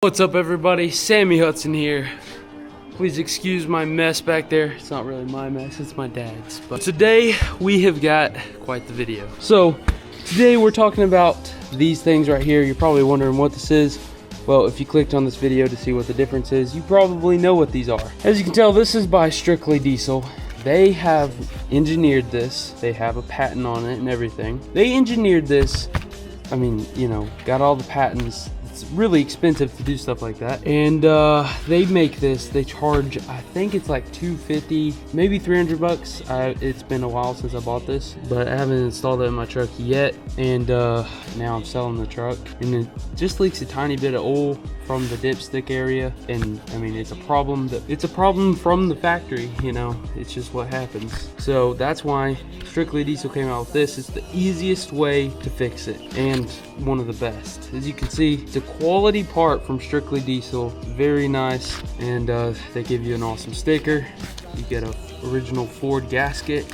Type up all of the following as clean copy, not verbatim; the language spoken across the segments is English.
What's up everybody, Sammy Hudson here. Please excuse my mess back there. It's not really my mess, it's my dad's. But today we have got quite the video. So today we're talking about these things right here. You're probably wondering what this is. Well, if you clicked on this video to see what the difference is, you probably know what these are. As you can tell, this is by Strictly Diesel. They have engineered this. They have a patent on it and everything. They engineered this. I mean, you know, got all the patents. It's really expensive to do stuff like that, and they make this. They charge, I think it's like $250, maybe $300. It's been a while since I bought this, but I haven't installed it in my truck yet, and now I'm selling the truck, and it just leaks a tiny bit of oil from the dipstick area, and I mean, it's a problem from the factory, you know. It's just what happens. So that's why Strictly Diesel came out with this. It's the easiest way to fix it and one of the best. As you can see, it's a quality part from Strictly Diesel, very nice, and they give you an awesome sticker. You get a original Ford gasket,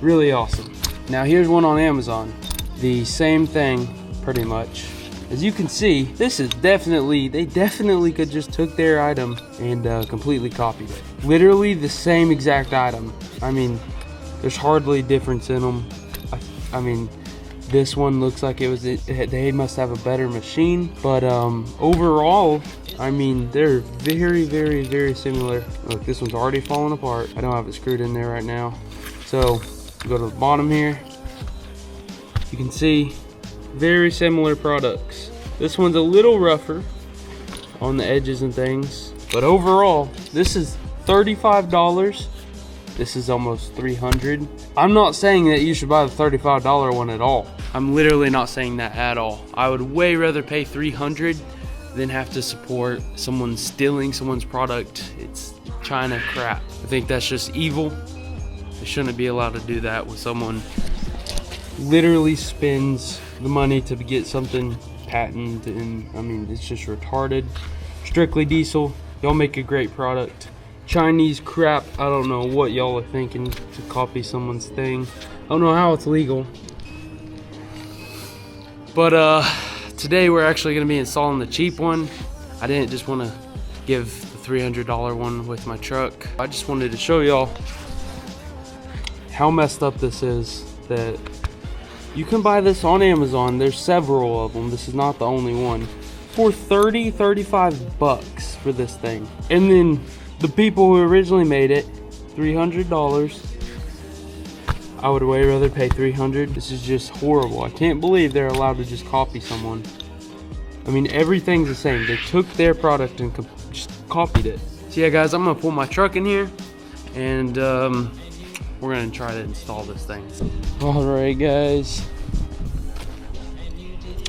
really awesome. Now here's one on Amazon, the same thing pretty much. As you can see, this is definitely, they definitely could just took their item and completely copied it. Literally the same exact item. I mean, there's hardly a difference in them. I mean, this one looks like they must have a better machine, but overall, I mean, they're very, very, very similar. Look, this one's already falling apart. I don't have it screwed in there right now. So, go to the bottom here. You can see, very similar products. This one's a little rougher on the edges and things, but overall, this is $35. This is almost $300. I'm not saying that you should buy the $35 one at all. I'm literally not saying that at all. I would way rather pay $300 than have to support someone stealing someone's product. It's China crap. I think that's just evil. They shouldn't be allowed to do that with someone literally spends the money to get something patented, and I mean, it's just retarded. Strictly Diesel, y'all make a great product. Chinese crap, I don't know what y'all are thinking to copy someone's thing. I don't know how it's legal. But today we're actually gonna be installing the cheap one. I didn't just wanna give the $300 one with my truck. I just wanted to show y'all how messed up this is, that you can buy this on Amazon. There's several of them. This is not the only one. For $35 bucks for this thing. And then the people who originally made it, $300. I would way rather pay $300. This is just horrible. I can't believe they're allowed to just copy someone. I mean, everything's the same. They took their product and just copied it. So yeah, guys, I'm gonna pull my truck in here, and we're gonna try to install this thing. All right, guys.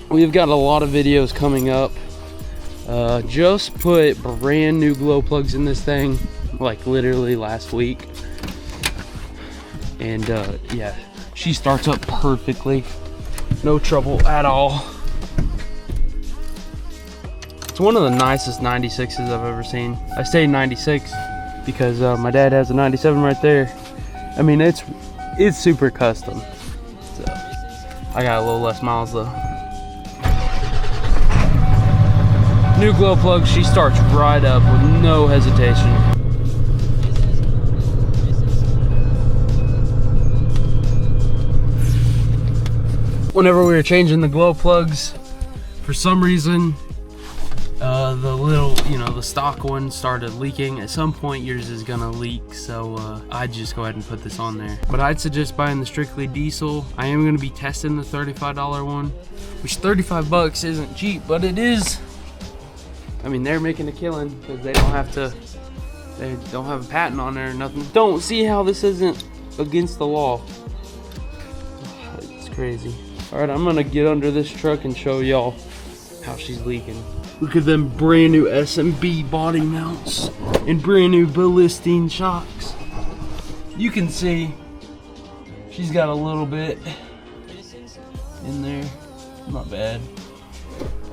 We've got a lot of videos coming up. Just put brand new glow plugs in this thing, like literally last week. And yeah, she starts up perfectly. No trouble at all. It's one of the nicest 96s I've ever seen. I say 96 because my dad has a 97 right there. I mean, it's super custom. So I got a little less miles though. New glow plug, she starts right up with no hesitation. Whenever we were changing the glow plugs, for some reason, the little, you know, the stock one started leaking. At some point yours is gonna leak, so I'd just go ahead and put this on there. But I'd suggest buying the Strictly Diesel. I am gonna be testing the $35 one, which 35 bucks isn't cheap, but it is. I mean, they're making a killing because they don't have a patent on there or nothing. Don't see how this isn't against the law. It's crazy. All right, I'm gonna get under this truck and show y'all how she's leaking. Look at them brand new SMB body mounts and brand new Balistine shocks. You can see she's got a little bit in there. Not bad.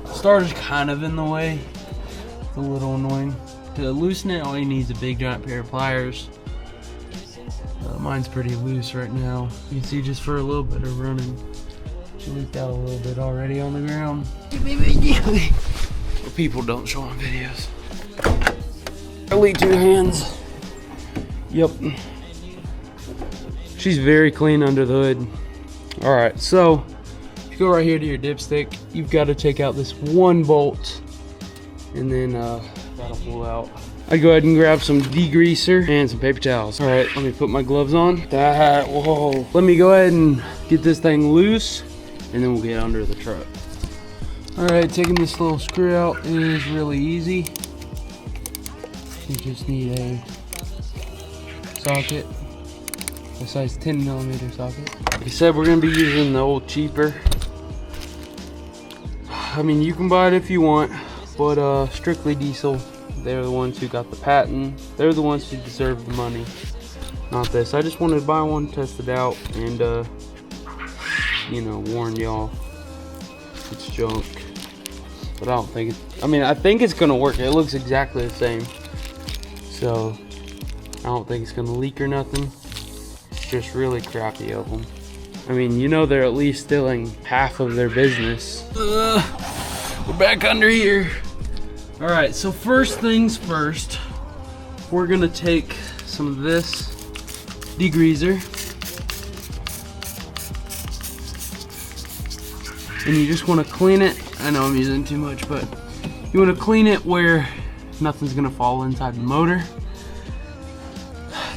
Starter's kind of in the way. It's a little annoying. To loosen it, all you need is a big giant pair of pliers. Mine's pretty loose right now. You can see just for a little bit of running, she leaked out a little bit already on the ground. But people don't show on videos. Only 2 hands. Yep. She's very clean under the hood. All right, so if you go right here to your dipstick, you've got to take out this 1 bolt, and then that'll pull out. I go ahead and grab some degreaser and some paper towels. All right, let me put my gloves on. Whoa. Let me go ahead and get this thing loose, and then we'll get under the truck. All right, taking this little screw out is really easy. You just need a socket, a size 10mm socket. Like I said, we're gonna be using the old cheaper. I mean, you can buy it if you want, but Strictly Diesel, they're the ones who got the patent. They're the ones who deserve the money, not this. I just wanted to buy one, test it out, and you know, warn y'all it's junk. But I don't think I mean, I think it's gonna work. It looks exactly the same, so I don't think it's gonna leak or nothing. It's just really crappy of them. I mean, you know, they're at least stealing half of their business. We're back under here. All right, so first things first, we're gonna take some of this degreaser, and you just wanna clean it. I know I'm using too much, but you wanna clean it where nothing's gonna fall inside the motor.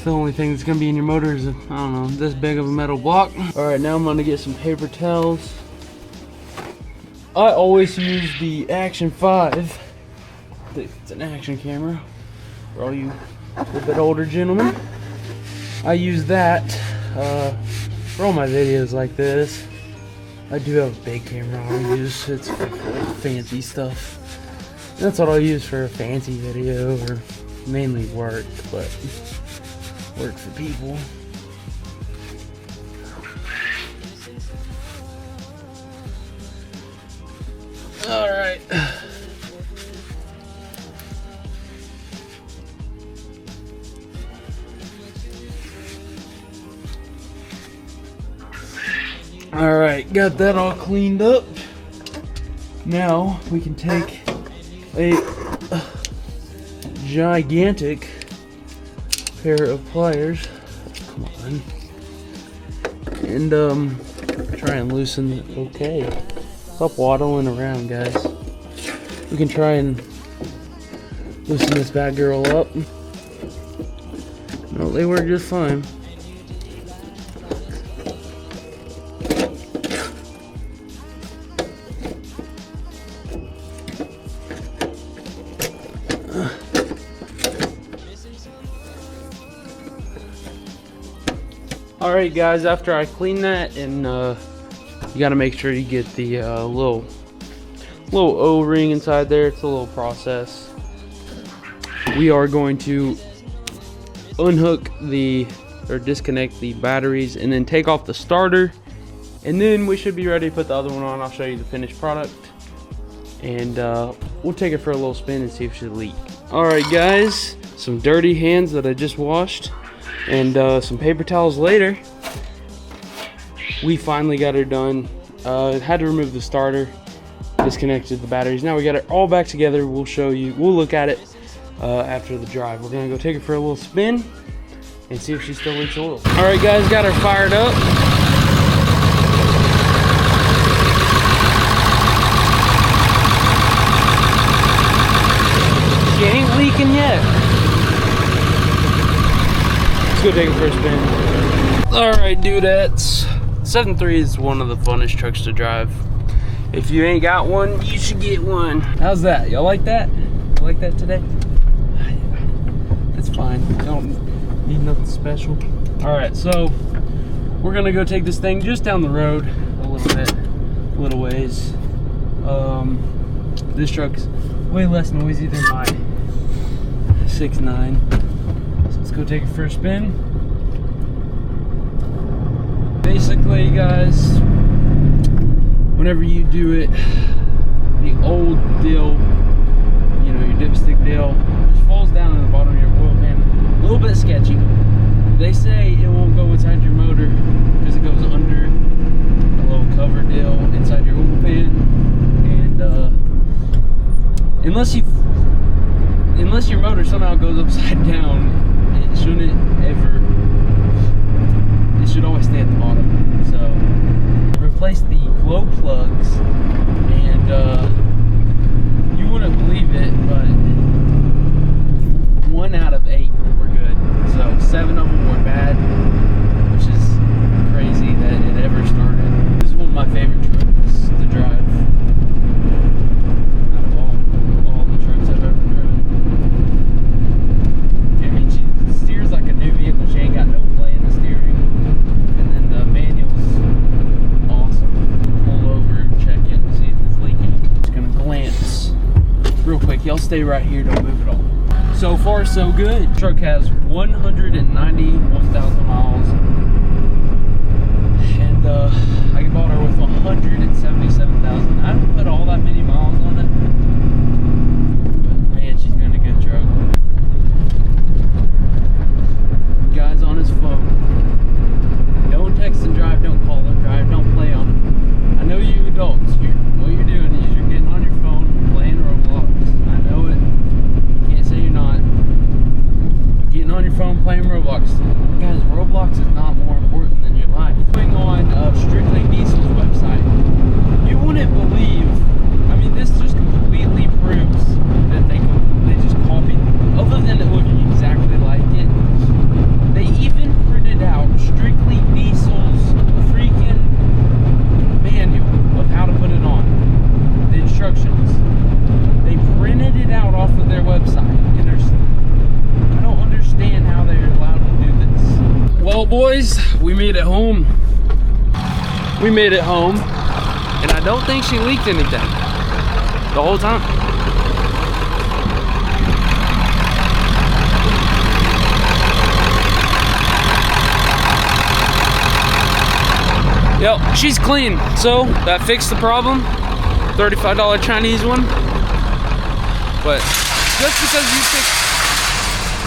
The only thing that's gonna be in your motor is, I don't know, this big of a metal block. All right, now I'm gonna get some paper towels. I always use the Action 5. It's an action camera for all you a little bit older gentlemen. I use that for all my videos like this. I do have a big camera I'll use. It's for fancy stuff. That's what I'll use for a fancy video, or mainly work, but work for people. All right. All right, got that all cleaned up. Now we can take a gigantic pair of pliers, come on, and try and loosen it. Okay, stop waddling around, guys. We can try and loosen this bad girl up. No, they work just fine. Alright guys, after I clean that, and you gotta make sure you get the little O-ring inside there. It's a little process. We are going to unhook or disconnect the batteries, and then take off the starter, and then we should be ready to put the other one on. I'll show you the finished product, and we'll take it for a little spin and see if it should leak. Alright guys, some dirty hands that I just washed, and some paper towels later, we finally got her done. Had to remove the starter, disconnected the batteries. Now we got it all back together. We'll show you, we'll look at it after the drive. We're gonna go take her for a little spin and see if she still leaks oil. All right guys, got her fired up. She ain't leaking yet. Let's go take it for a spin. All right, dudettes. 7.3 is one of the funnest trucks to drive. If you ain't got one, you should get one. How's that? Y'all like that? You like that today? It's fine. I don't need nothing special. All right, so we're gonna go take this thing just down the road a little bit, a little ways. This truck's way less noisy than my 6.9. So let's go take it for a spin. Basically, guys, whenever you do it, the old dill, you know, your dipstick dill, just falls down in the bottom of your oil pan. A little bit sketchy. They say it won't go inside your motor because it goes under a little cover dill inside your oil pan, and unless your motor somehow goes upside down, it should always stay at the bottom. So replace the glow plugs, and you wouldn't believe it, but 1 out of 8 were good. So 7 of them were bad, which is crazy that it ever started. This is one of my favorite trucks to drive out of all the trucks I've ever driven. I mean, she steers like a new vehicle. She ain't got no play in the steering, and then the manual's awesome. Pull over and check it and see if it's leaking. Just gonna glance real quick. Y'all stay right here, don't move at all. So far, so good. The truck has 191,000 miles, and I bought her with 177,000. I didn't put all that many miles on it, but man, she's been a good truck. Guy's on his phone. Don't text and drive, don't call and drive, don't play on it. I know you adults, what you're doing is you're getting on your phone, playing Roblox. I know it. Can't say you're not. Getting on your phone, playing Roblox. Guys, Roblox is not more important than your life. Going on Strictly Diesel's website, you wouldn't believe. I mean, this just completely proves that they just copied. Other than it looking exactly like it, they even printed out Strictly Diesel's freaking manual of how to put it on. The instructions. They printed it out off of their website. I don't understand how they're allowed to do this. Well, boys, we made it home. We made it home, and I don't think she leaked anything the whole time. Yep, she's clean. So that fixed the problem. $35 Chinese one. But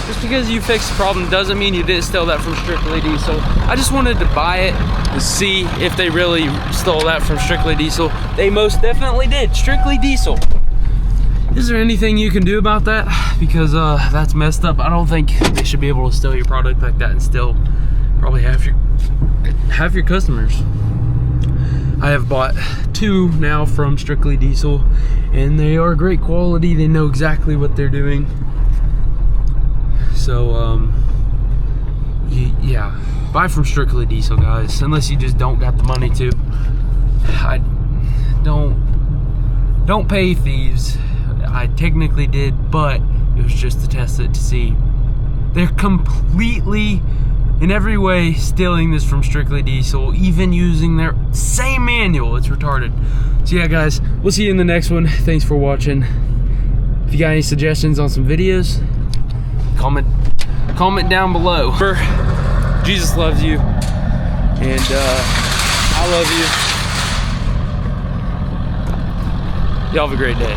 just because you fixed the problem doesn't mean you didn't steal that from Strictly Diesel. I just wanted to buy it to see if they really stole that from Strictly Diesel. They most definitely did. Strictly Diesel. Is there anything you can do about that? Because that's messed up. I don't think they should be able to steal your product like that and still probably half your customers. I have bought 2 now from Strictly Diesel, and they are great quality. They know exactly what they're doing. So yeah, buy from Strictly Diesel, guys, unless you just don't got the money to. I don't pay thieves. I technically did, but it was just to test it to see. They're completely, in every way, stealing this from Strictly Diesel, even using their same manual. It's retarded. So yeah, guys, we'll see you in the next one. Thanks for watching. If you got any suggestions on some videos, comment down below. Jesus loves you, and I love you. Y'all have a great day.